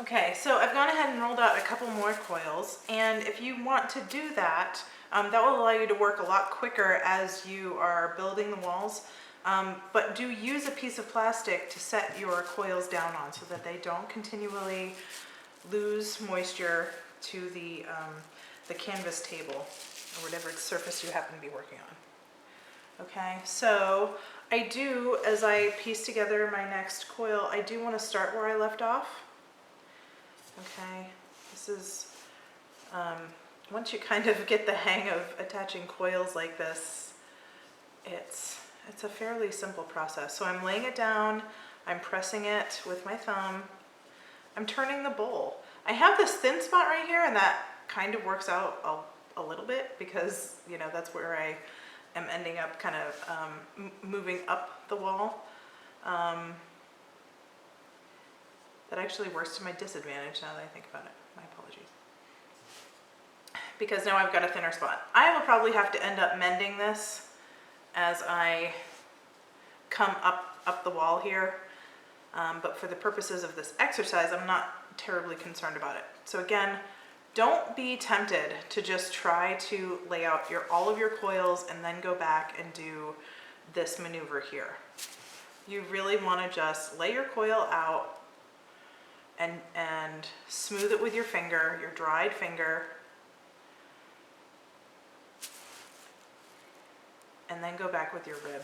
Okay, so I've gone ahead and rolled out a couple more coils, and if you want to do that, that will allow you to work a lot quicker as you are building the walls. But do use a piece of plastic to set your coils down on so that they don't continually lose moisture to the canvas table or whatever surface you happen to be working on. Okay, so I do, as I piece together my next coil, I do want to start where I left off. Okay, this is, once you kind of get the hang of attaching coils like this, it's a fairly simple process. So I'm laying it down, I'm pressing it with my thumb, I'm turning the bowl. I have this thin spot right here, and that kind of works out a little bit because, you know, that's where I am ending up kind of moving up the wall. That actually works to my disadvantage now that I think about it. My apologies. Because now I've got a thinner spot. I will probably have to end up mending this as I come up the wall here. But for the purposes of this exercise, I'm not terribly concerned about it. So again, don't be tempted to just try to lay out all of your coils and then go back and do this maneuver here. You really want to just lay your coil out and smooth it with your finger, your dried finger, and then go back with your rib.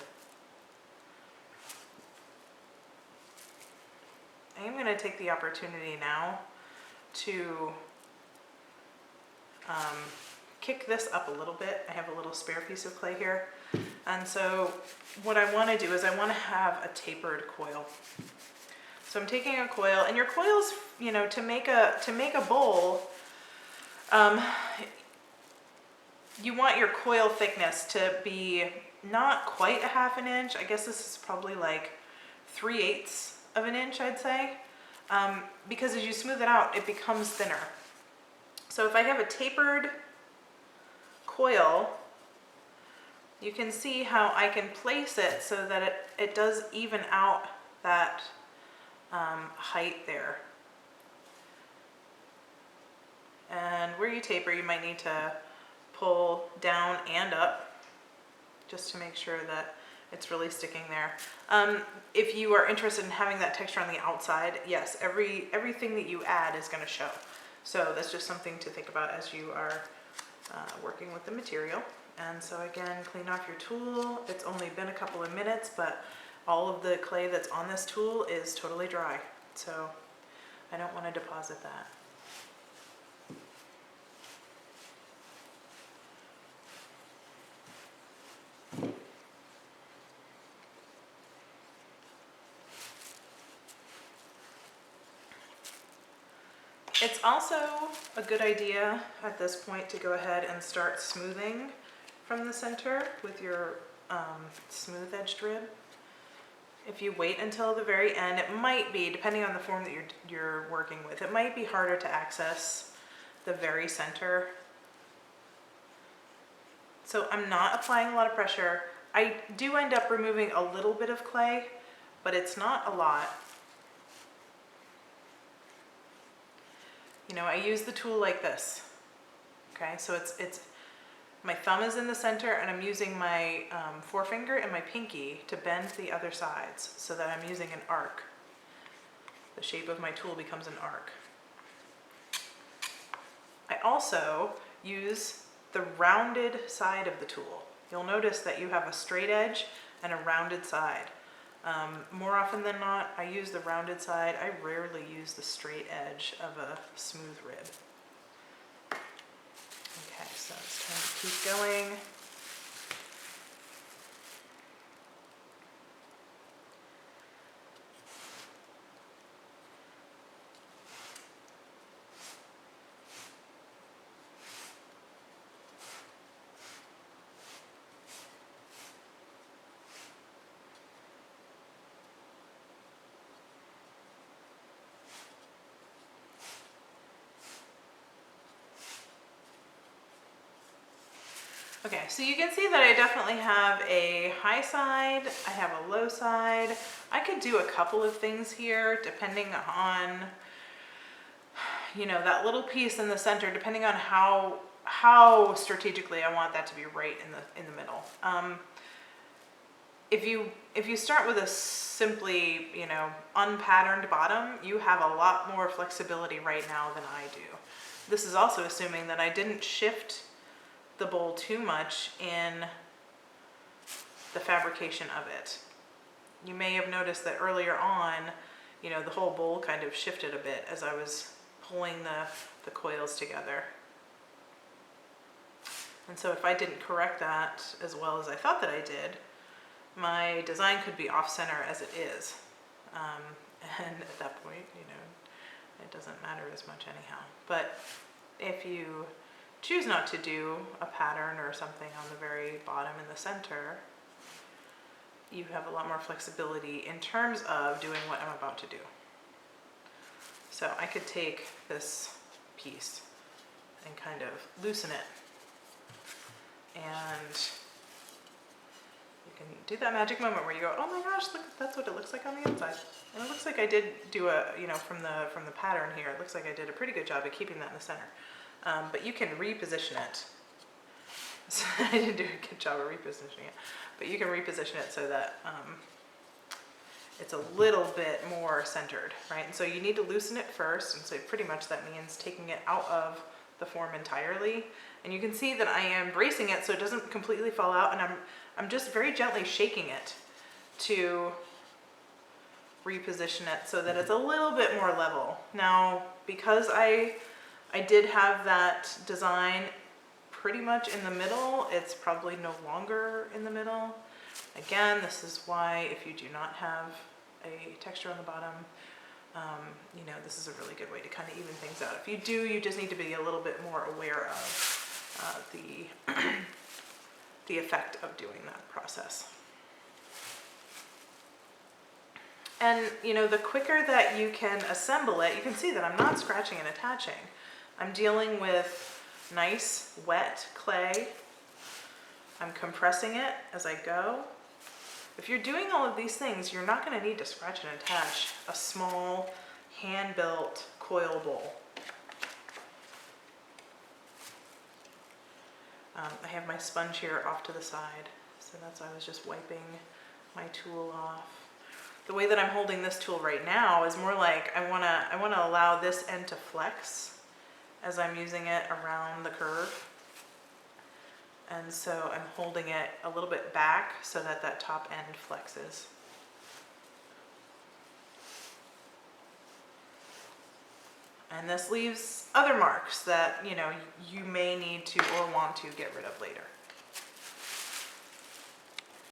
I am going to take the opportunity now to kick this up a little bit. I have a little spare piece of clay here, and so what I want to do is I want to have a tapered coil. So I'm taking a coil, and your coils, you know, to make a bowl, you want your coil thickness to be not quite a ½ inch. I guess this is probably like 3/8 of an inch, I'd say, because as you smooth it out, it becomes thinner. So if I have a tapered coil, you can see how I can place it so that it does even out that height there. And where you taper, you might need to pull down and up just to make sure that it's really sticking there. If you are interested in having that texture on the outside, yes, everything that you add is going to show. So that's just something to think about as you are working with the material. And so again, clean off your tool. It's only been a couple of minutes, but all of the clay that's on this tool is totally dry. So I don't want to deposit that. It's also a good idea at this point to go ahead and start smoothing from the center with your smooth edged rib. If you wait until the very end, it might be, depending on the form that you're working with, it might be harder to access the very center. So I'm not applying a lot of pressure. I do end up removing a little bit of clay, but it's not a lot. You know, I use the tool like this. Okay, so it's my thumb is in the center, and I'm using my forefinger and my pinky to bend the other sides so that I'm using an arc. The shape of my tool becomes an arc. I also use the rounded side of the tool. You'll notice that you have a straight edge and a rounded side. More often than not, I use the rounded side. I rarely use the straight edge of a smooth rib. Okay, so it's time to keep going. Okay, so you can see that I definitely have a high side, I have a low side. I could do a couple of things here depending on you know, that little piece in the center, depending on how strategically I want that to be right in the middle. If you start with a simply, you know, unpatterned bottom, you have a lot more flexibility right now than I do. This is also assuming that I didn't shift the bowl too much in the fabrication of it. You may have noticed that earlier on, you know, the whole bowl kind of shifted a bit as I was pulling the coils together. And so if I didn't correct that as well as I thought that I did, my design could be off center as it is. And at that point, you know, it doesn't matter as much anyhow. But if you choose not to do a pattern or something on the very bottom in the center, you have a lot more flexibility in terms of doing what I'm about to do. So I could take this piece and kind of loosen it, and you can do that magic moment where you go, oh my gosh, look, that's what it looks like on the inside. And it looks like I did do a, you know, from the pattern here, it looks like I did a pretty good job of keeping that in the center. But you can reposition it. So I didn't do a good job of repositioning it, but you can reposition it so that it's a little bit more centered, right? And so you need to loosen it first, and so pretty much that means taking it out of the form entirely. And you can see that I am bracing it so it doesn't completely fall out, and I'm just very gently shaking it to reposition it so that it's a little bit more level. Now, because I did have that design pretty much in the middle, it's probably no longer in the middle. Again, this is why if you do not have a texture on the bottom, you know, this is a really good way to kind of even things out. If you do, you just need to be a little bit more aware of the effect of doing that process. And you know, the quicker that you can assemble it, you can see that I'm not scratching and attaching. I'm dealing with nice wet clay. I'm compressing it as I go. If you're doing all of these things, you're not going to need to scratch and attach a small hand-built coil bowl. I have my sponge here off to the side, so that's why I was just wiping my tool off. The way that I'm holding this tool right now is more like I wanna allow this end to flex as I'm using it around the curve. And so I'm holding it a little bit back so that that top end flexes. And this leaves other marks that, you know, you may need to or want to get rid of later.